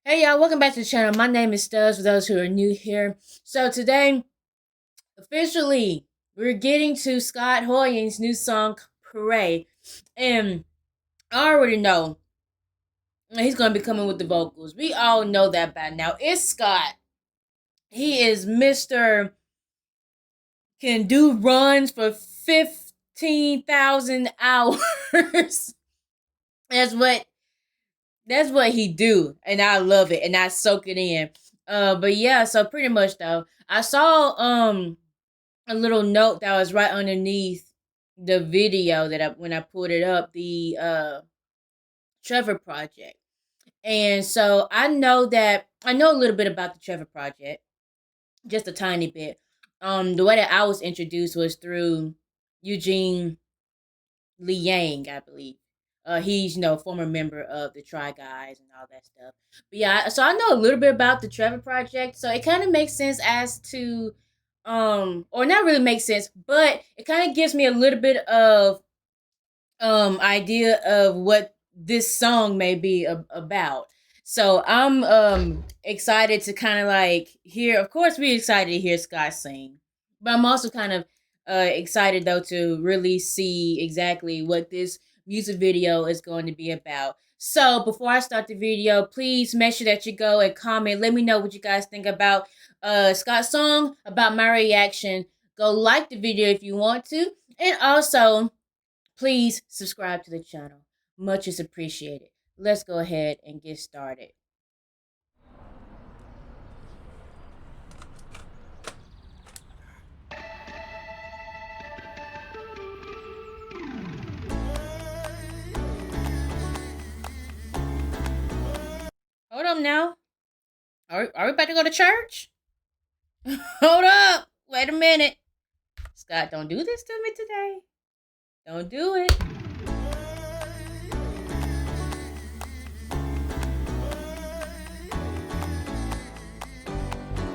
Hey y'all, welcome back to the channel. My name is Stubbs for those who are new here. So today, officially, we're getting to Scott Hoyen's new song, Parade. And I already know he's going to be coming with the vocals. We all know that by now. It's Scott. He is Mr. Can do runs for 15,000 hours. that's what that's what he do, and I love it, and I soak it in. But yeah, so pretty much though, I saw a little note that was right underneath the video that when I pulled it up, the Trevor Project, and so I know a little bit about the Trevor Project, just a tiny bit. The way that I was introduced was through Eugene Liang, I believe. He's former member of the Try Guys and all that stuff. But yeah, so I know a little bit about the Trevor Project, so it kind of makes sense as to, or not really makes sense, but it kind of gives me a little bit of idea of what this song may be about. So I'm excited to kind of like hear. Of course, we're excited to hear Scott sing, but I'm also kind of excited though to really see exactly what this music video is going to be about. So before I start the video, please make sure that you go and comment. Let me know what you guys think about Scott's song, about my reaction. Go like the video if you want to, and also please subscribe to the channel. Much is appreciated. Let's go ahead and get started. Hold up now. Are we about to go to church? Hold up. Wait a minute. Scott, don't do this to me today. Don't do it.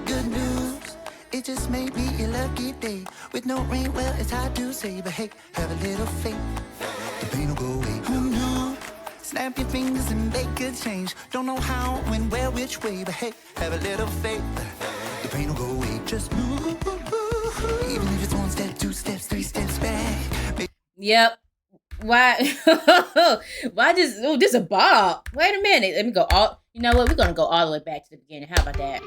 Good news, it just may be a lucky day. With no rain, well, it's hard to say, but hey, have a little faith. The pain will go away. Who knew? Snap your fingers and make a change. Don't know how, when, where, which way, but hey, have a little faith. The pain will go away. Just move, even if it's one step, two steps, three steps back. Yep. Why? Why just? Oh, this is a bob. Wait a minute. Let me go all. You know what? We're gonna go all the way back to the beginning. How about that?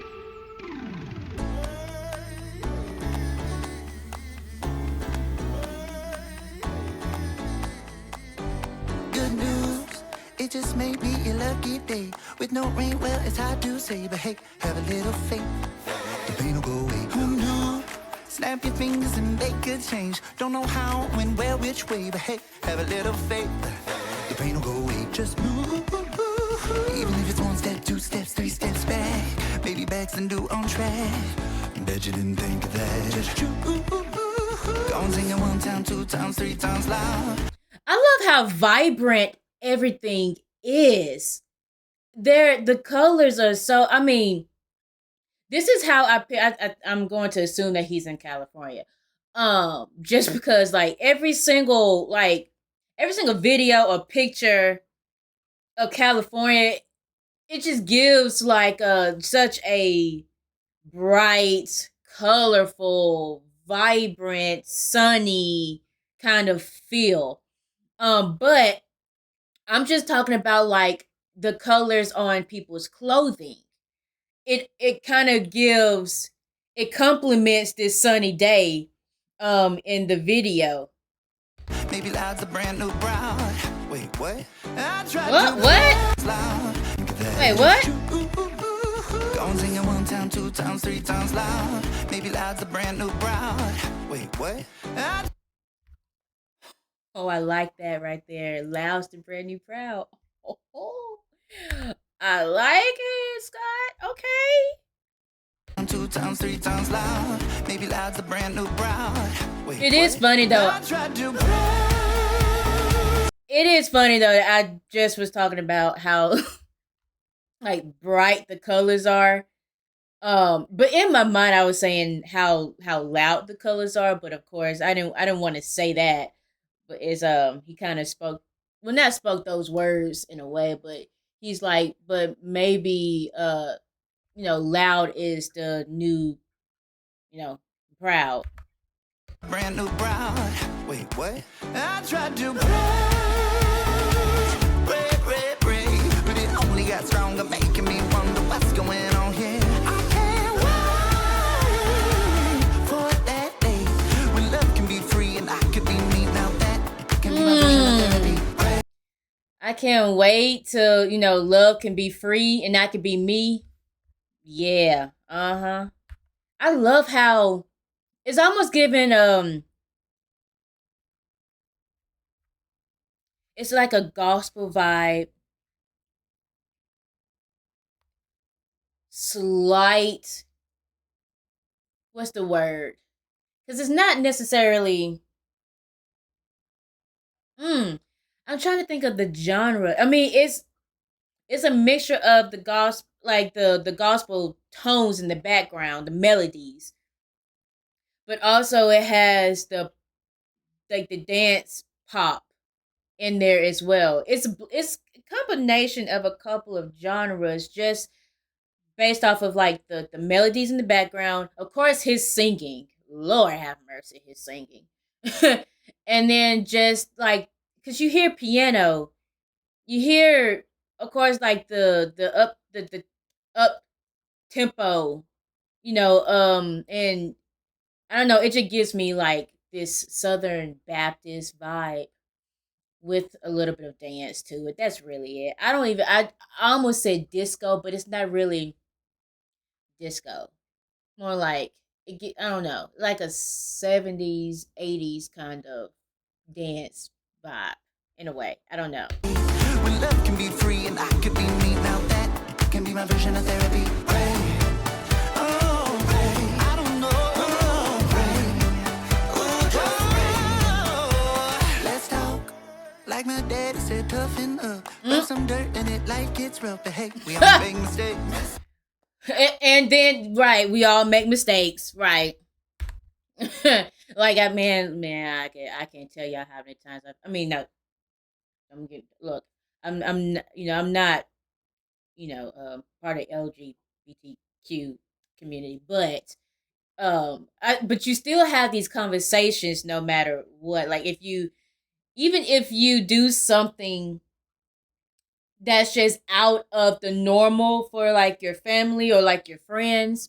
Good news, it just may be a lucky day. With no rain, well, it's hard to say, but hey, have a little faith. The pain will go away. Who knew? Snap your fingers and make a change. Don't know how, when, where, which way, but hey, have a little faith. The pain will go away. Just move, even if it's one step, two steps, three steps back. Baby, back's and do on track. Bet you didn't think of that. Just you. Go and sing it one time, two times, three times loud. I love how vibrant everything is. The colors are so. I mean, this is how I'm going to assume that he's in California. Just because like every single video or picture of California, it just gives like such a bright, colorful, vibrant, sunny kind of feel. But I'm just talking about like the colors on people's clothing. It kind of gives, it complements this sunny day in the video. Maybe loud's a brand new bride. Wait, what? What? Wait, what? Go and sing it one time, two times, three times loud. Maybe loud's a brand new bride. Wait, what? Oh, I like that right there. Loud's the brand new proud. Oh, I like it, Scott. Okay. Two times, three times loud. Maybe loud's a brand new bride. Wait, It is funny though. It is funny though that I just was talking about how like bright the colors are. But in my mind I was saying how loud the colors are, but of course I didn't want to say that. But it's he kind of spoke, well, not spoke those words in a way, but he's like, but maybe loud is the new, you know, proud. Brand new brown. Wait, what? I tried to break, but it only got stronger, making me wonder what's going on here. I can't wait for that day when love can be free and I could be me. Now that can be my version of therapy. I can't wait till, love can be free and I can be me. Yeah. Uh-huh. I love how it's almost given it's like a gospel vibe, slight, what's the word? Cuz it's not necessarily mm, I'm trying to think of the genre. I mean, it's a mixture of the gospel, like the gospel tones in the background, the melodies, but also it has the like the dance pop in there as well. It's a combination of a couple of genres, just based off of like the melodies in the background. Of course, his singing. Lord have mercy, his singing. And then just like, cause you hear piano, you hear, of course, like the up tempo, and I don't know, it just gives me like this Southern Baptist vibe with a little bit of dance to it. That's really it. I almost said disco, but it's not really disco. More like I don't know, like a 70s, 80s kind of dance vibe in a way. I don't know. When love can be free and I could be me. Now that can be my version of therapy. Pray. Oh, pray. I don't know. Oh, pray. Oh, just pray. Let's talk. Like my daddy said, toughen up. Throw some dirt in it like it's rough. But hey, we all make mistakes. And then right, we all make mistakes, right? Like I can't tell y'all how many times I mean, no, I'm getting look, I'm not, part of LGBTQ community, but but you still have these conversations no matter what. Like if you even if you do something that's just out of the normal for like your family or like your friends,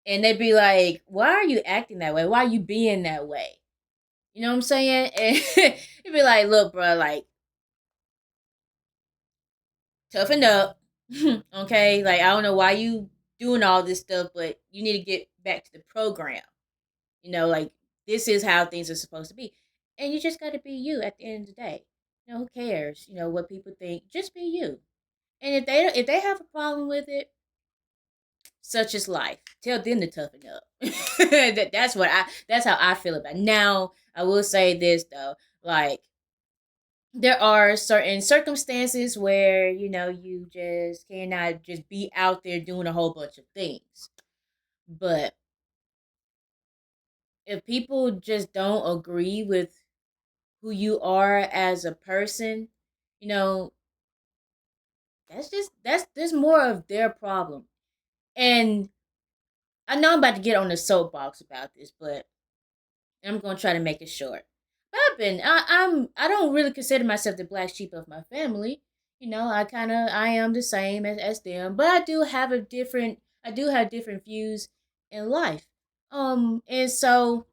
and they'd be like, "Why are you acting that way? Why are you being that way?" You know what I'm saying? And you'd be like, "Look, bro, like toughen up, okay? Like I don't know why you doing all this stuff, but you need to get back to the program. Like this is how things are supposed to be, and you just got to be you at the end of the day. Who cares? What people think. Just be you. And if they have a problem with it, such is life. Tell them to toughen up. That's how I feel about it. Now, I will say this though, like there are certain circumstances where you just cannot just be out there doing a whole bunch of things. But if people just don't agree with who you are as a person, you know, that's more of their problem. And I know I'm about to get on the soapbox about this, but I'm gonna try to make it short. I don't really consider myself the black sheep of my family. I am the same as them, but I do have different views in life. And so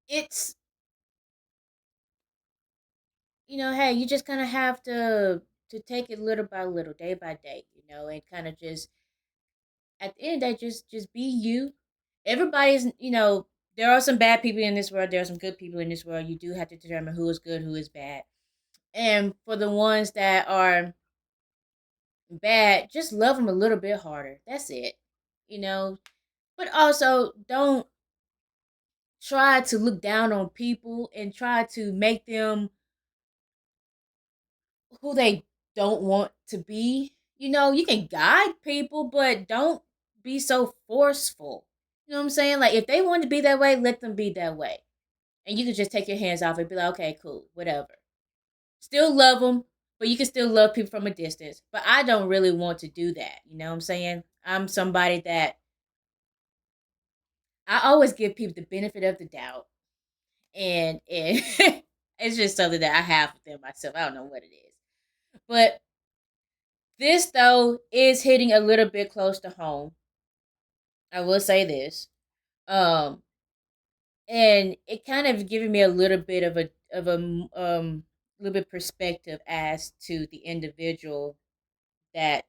it's hey, you just kind of have to take it little by little, day by day, and kind of just at the end of the day, just be you. Everybody's, there are some bad people in this world. There are some good people in this world. You do have to determine who is good, who is bad. And for the ones that are bad, just love them a little bit harder. That's it. You know, but also don't try to look down on people and try to make them who they don't want to be. You can guide people, but don't be so forceful. You know what I'm saying? Like if they want to be that way, let them be that way. And you can just take your hands off and be like, okay, cool, whatever. Still love them, but you can still love people from a distance. But I don't really want to do that. You know what I'm saying? I'm somebody that I always give people the benefit of the doubt, and it's just something that I have within myself. I don't know what it is, but this though is hitting a little bit close to home. I will say this, um, and it kind of giving me a little bit of a little bit perspective as to the individual that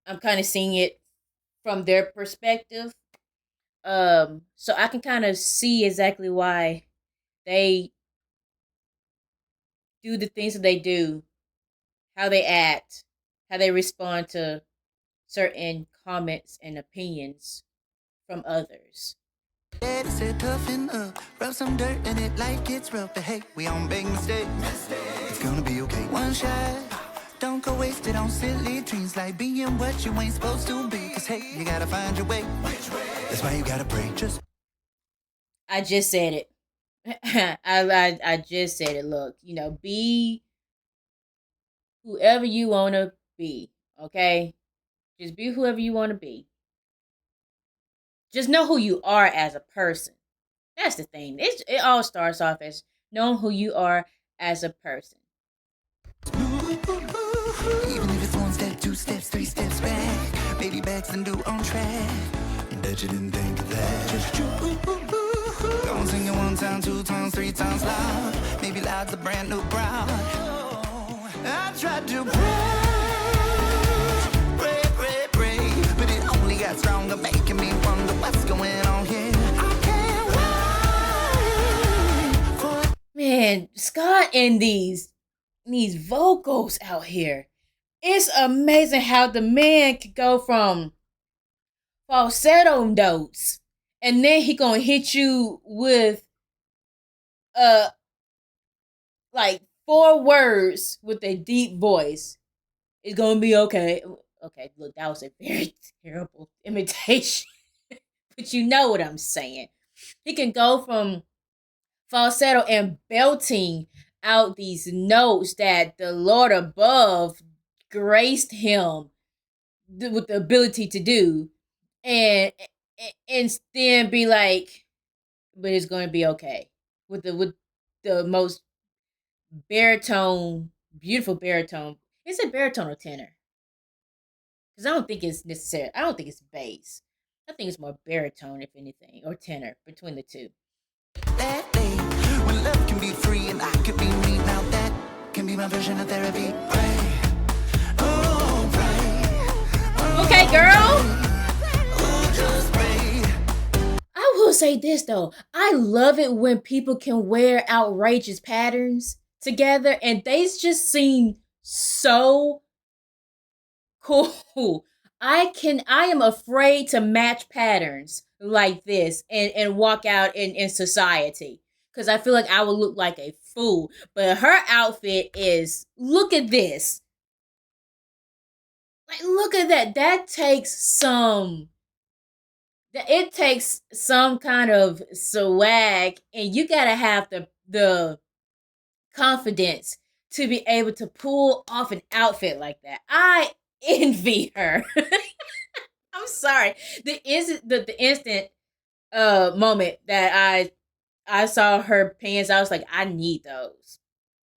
I'm kind of seeing it from their perspective. So I can kind of see exactly why they do the things that they do, how they act, how they respond to certain comments and opinions from others. Daddy said toughen up, rub some dirt in it like it's rough. But hey, we on big mistakes. It's gonna be okay. One shot, don't go wasted on silly dreams like being what you ain't supposed to be. Cause hey, you gotta find your way. That's why you gotta pray. Just I just said it. I just said it. Look, be whoever you want to be. Okay, just be whoever you want to be. Just know who you are as a person. That's the thing. It all starts off as knowing who you are as a person. even if it's one step, two steps, three steps back, maybe back's and do on track. And bet you didn't think of that. Just you. Go and sing it one time, two times, three times loud. Maybe loud's a brand new crowd. I tried to pray, but it only got stronger, making me wonder what's going on here. I can't wait for. Man, Scott and these vocals out here. It's amazing how the man could go from falsetto notes and then he gonna hit you with uh like four words with a deep voice. It's gonna be okay. Okay, look, that was a very terrible imitation. But you know what I'm saying. He can go from falsetto and belting out these notes that the Lord above graced him with the ability to do, and then be like, but it's going to be okay with the most baritone, beautiful baritone. Is it baritone or tenor? Because I don't think it's necessary. I don't think it's bass. I think it's more baritone, if anything, or tenor, between the two. That day when love can be free and I could be me. Now that can be my version of therapy. Pray, oh pray. Okay, girl. Oh, just pray. I will say this though. I love it when people can wear outrageous patterns together and they just seem so cool. I am afraid to match patterns like this and walk out in society. Cause I feel like I would look like a fool. But her outfit is, look at this. Like, look at that. It takes some kind of swag, and you gotta have the confidence to be able to pull off an outfit like that. I envy her. I'm sorry. The instant moment that I saw her pants, I was like, I need those.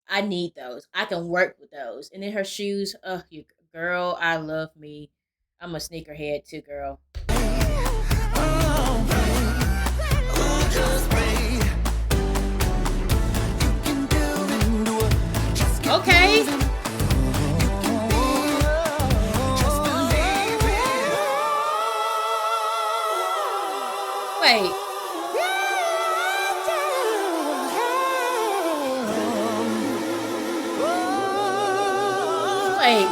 I need those. I can work with those. And then her shoes, you girl, I love me. I'm a sneakerhead too, girl. Oh pray. Oh, just pray. You can do it. Just keep Okay. moving. Just believe it. Wait. Wait.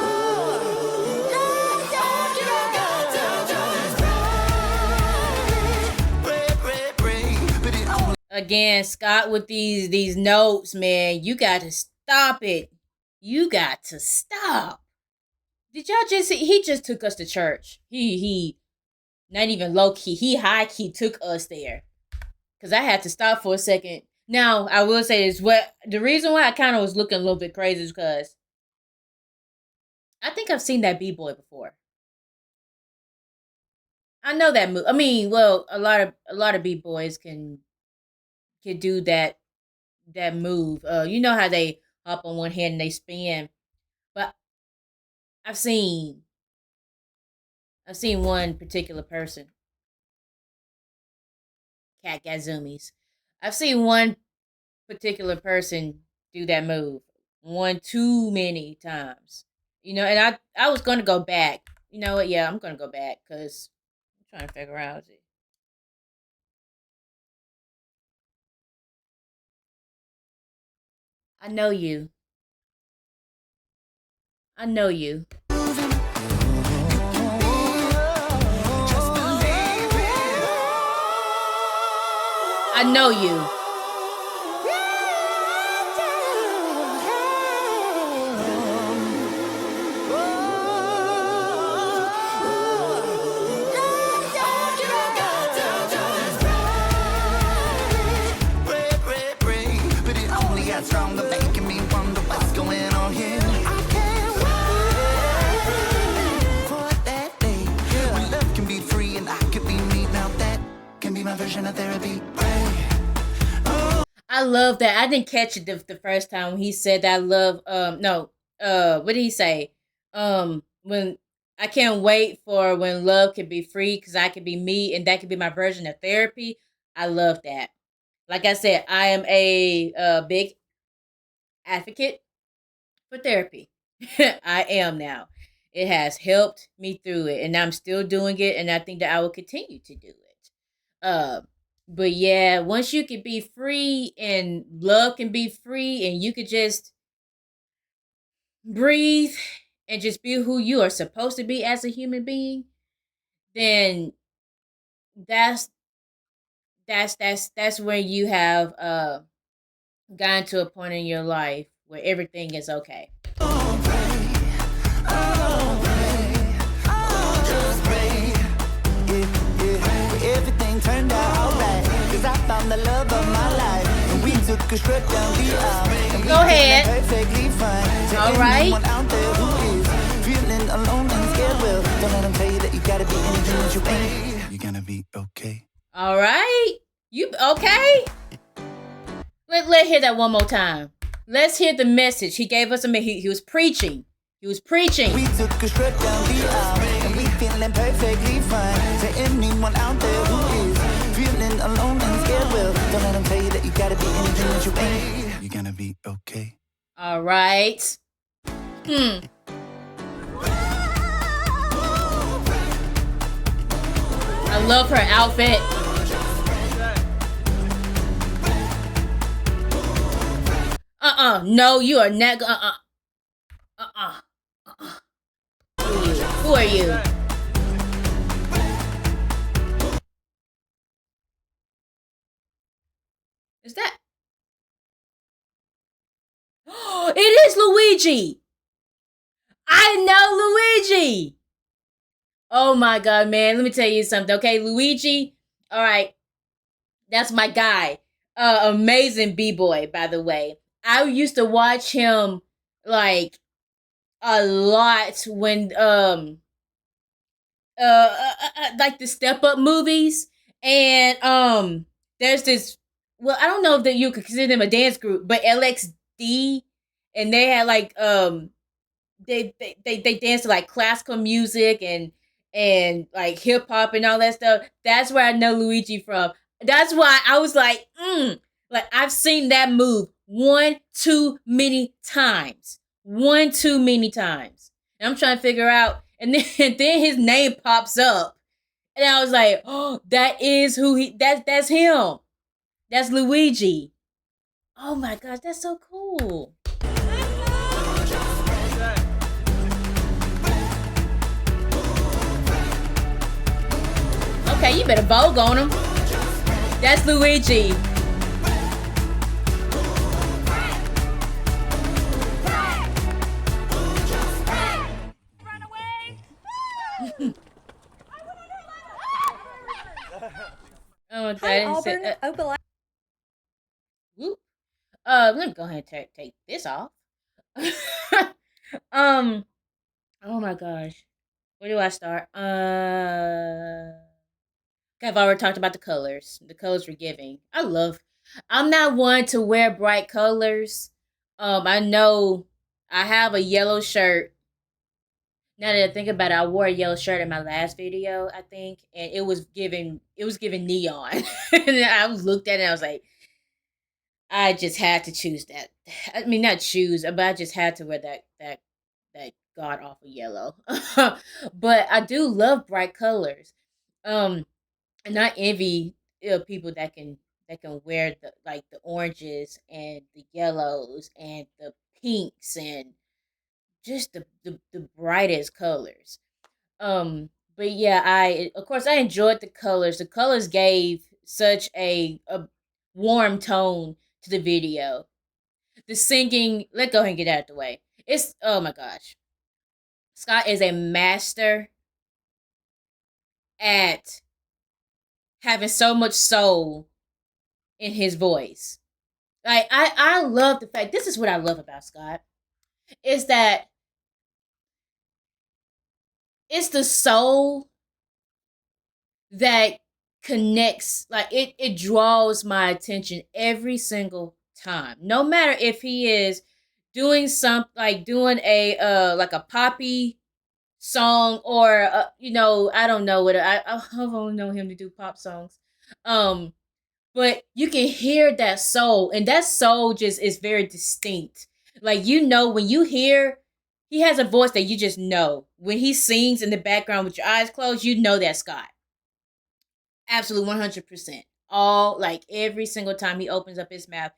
Again, Scott with these notes, man. You got to stop it. You got to stop. Did y'all just see? He just took us to church. He not even low key. He high key took us there. Cause I had to stop for a second. Now, I will say this: what the reason why I kind of was looking a little bit crazy is because I think I've seen that b boy before. I know that move. I mean, well, a lot of b boys can do that move. You know how they hop on one hand and they spin, but I've seen I've seen one particular person, cat got zoomies. I've seen one particular person do that move one too many times. And I was gonna go back. You know what? Yeah, I'm gonna go back because I'm trying to figure out. I know you. I know you. I know you. Stronger, making me wonder what's going on here. I can't wait for that day when love can be free and I could be me. Now that can be my version of therapy. I love that. I didn't catch it the first time when he said that. I love no what did he say? When I can't wait for when love can be free because I can be me and that can be my version of therapy. I love that. Like I said, I am a big advocate for therapy. I am now. It has helped me through it, and I'm still doing it, and I think that I will continue to do it. Uh, but yeah, once you can be free and love can be free, and you could just breathe and just be who you are supposed to be as a human being, then that's that's when you have gotten to a point in your life where everything is okay. Everything turned out alright, cause I found the love of my life. And we took a trip down the aisle. And we Go ahead. perfectly fine. To All right. anyone out there who is feeling alone and scared, well, don't let them tell you that you gotta be anything that you ain't. You're gonna be okay. All right. You okay? Let hear that one more time. Let's hear the message. He gave us he was preaching. He was preaching. We took a trip down the aisle, and we feeling perfectly fine. To anyone out there who is feeling alone and scared, well, don't let them tell you that you gotta be anything that you ain't. You're gonna be okay. All right. I love her outfit. No, you are not. Who are you? Is that? It is Luigi. I know Luigi. Oh my god, man. Let me tell you something. Okay, Luigi. All right. That's my guy. Amazing b-boy, by the way. I used to watch him like a lot when like the Step Up movies, and there's this. Well, I don't know if that you could consider them a dance group, but LXD, and they had like they dance to like classical music and like hip hop and all that stuff. That's where I know Luigi from. That's why I was like I've seen that move one too many times, one too many times. And I'm trying to figure out, and then and then his name pops up, and I was like, oh, that is who he. That's him. That's Luigi. Oh my gosh, that's so cool. Okay, you better vogue on him. That's Luigi. Oh, that is it. Whoop. Let me go ahead and take this off. um. Oh my gosh. Where do I start? I've already talked about the colors. The colors were giving. I love. I'm not one to wear bright colors. I know I have a yellow shirt. Now that I think about it, I wore a yellow shirt in my last video, I think, and it was giving neon. And I looked at it, and I was like, I just had to choose that. I mean, not choose, but I just had to wear that god awful yellow. But I do love bright colors. Um, and I envy people that can wear the oranges and the yellows and the pinks and just the brightest colors. But yeah, I of course I enjoyed the colors. The colors gave such a warm tone to the video. The singing, let's go ahead and get out of the way. It's oh my gosh. Scott is a master at having so much soul in his voice. Like I love the fact this is what I love about Scott. Is that it's the soul that connects, like it draws my attention every single time. No matter if he is doing something like doing a like a poppy song or I don't know what I only know him to do pop songs. Um but you can hear that soul, and that soul just is very distinct. Like when you hear he has a voice that you just know. When he sings in the background with your eyes closed, you know that's Scott. Absolutely 100%. All like every single time he opens up his mouth,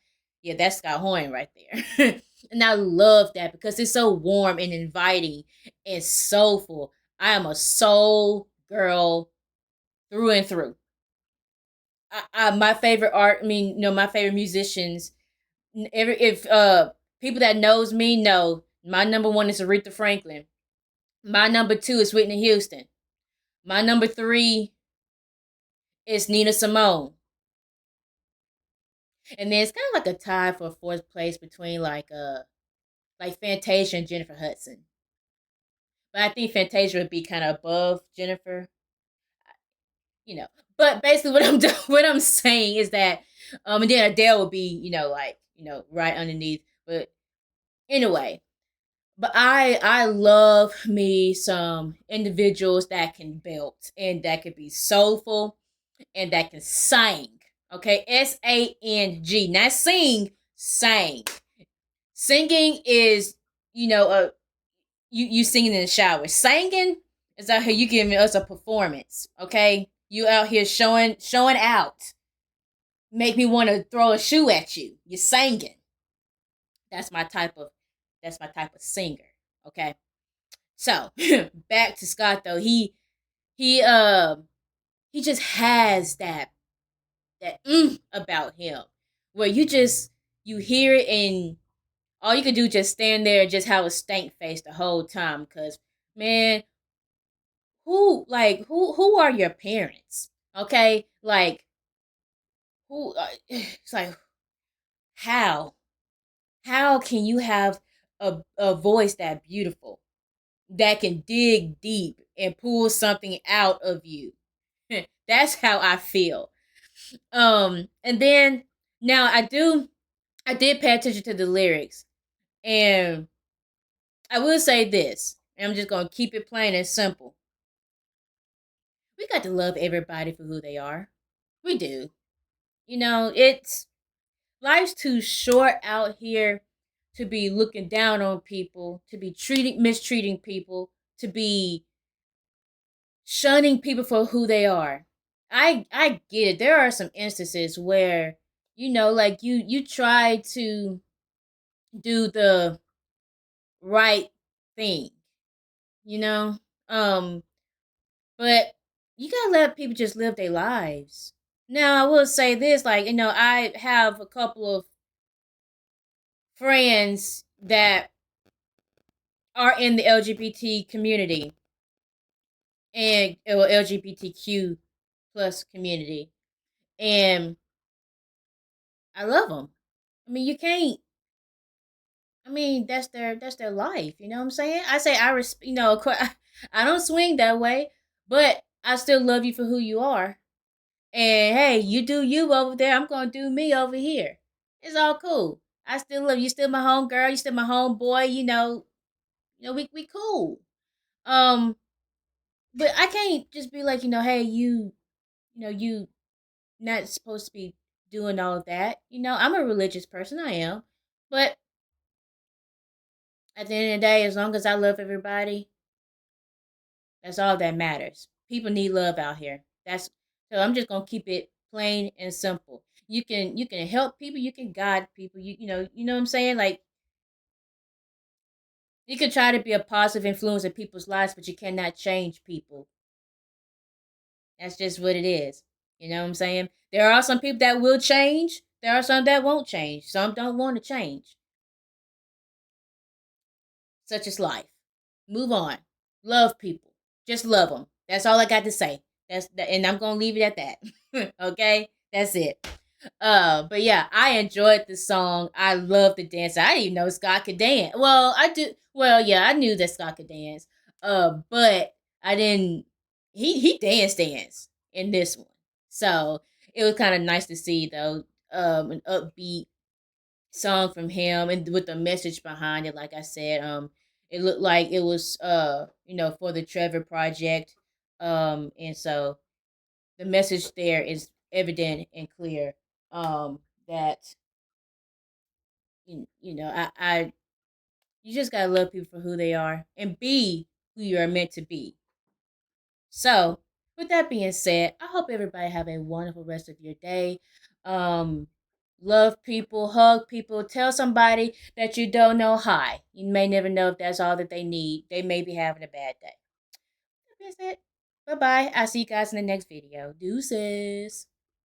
yeah, that's Scott Horn right there. And I love that because it's so warm and inviting and soulful. I am a soul girl through and through. My favorite art, I mean, my favorite musicians. Every if people that knows me know my number one is Aretha Franklin. My number two is Whitney Houston. My number three is Nina Simone. And then it's kind of like a tie for fourth place between like Fantasia and Jennifer Hudson. But I think Fantasia would be kind of above Jennifer, you know. But basically, what I'm saying is that, and then Adele would be, like right underneath. But anyway, but I love me some individuals that can belt and that could be soulful and that can sing. Okay, sang, not sing, sang. Singing is, you singing in the shower. Singing is out here you giving us a performance. Okay, you out here showing out. Make me want to throw a shoe at you. You're singing. That's my type of singer. Okay, so back to Scott though. He he just has that about him where you hear it and all you can do is just stand there and just have a stank face the whole time. Cause man, who are your parents? Okay, like who? It's like how can you have a voice that beautiful that can dig deep and pull something out of you? That's how I feel. And then now I did pay attention to the lyrics, and I will say this, and I'm just gonna keep it plain and simple. We got to love everybody for who they are. We do. It's life's too short out here to be looking down on people, to be mistreating people, to be shunning people for who they are. I get it. There are some instances where like you try to do the right thing, you know? Um but you got to let people just live their lives. Now, I will say this, like, I have a couple of friends that are in the LGBT community and LGBTQ plus community, and I love them. I mean, you can't. I mean, that's their life. You know what I'm saying? I say I you know, of course, I don't swing that way, but I still love you for who you are. And hey, you do you over there. I'm gonna do me over here. It's all cool. I still love you. Still my home girl. You still my home boy. We cool. Um, but I can't just be like, hey, you not supposed to be doing all of that. I'm a religious person. I am, but at the end of the day, as long as I love everybody, that's all that matters. People need love out here. That's so I'm just gonna keep it plain and simple. You can help people, you can guide people. You know what I'm saying? Like you can try to be a positive influence in people's lives, but you cannot change people. That's just what it is. You know what I'm saying? There are some people that will change. There are some that won't change. Some don't want to change. Such is life. Move on. Love people. Just love them. That's all I got to say. And I'm gonna leave it at that. Okay, that's it. But yeah, I enjoyed the song. I love the dance. I didn't even know Scott could dance. Well, I do. Well, yeah, I knew that Scott could dance. But I didn't. He dance in this one. So it was kind of nice to see though. An upbeat song from him and with the message behind it. Like I said, it looked like it was for the Trevor Project. And so the message there is evident and clear. That I you just gotta love people for who they are and be who you are meant to be. So, with that being said, I hope everybody have a wonderful rest of your day. Um, love people, hug people, tell somebody that you don't know hi. You may never know if that's all that they need. They may be having a bad day. That being said, bye bye. I'll see you guys in the next video. Deuces.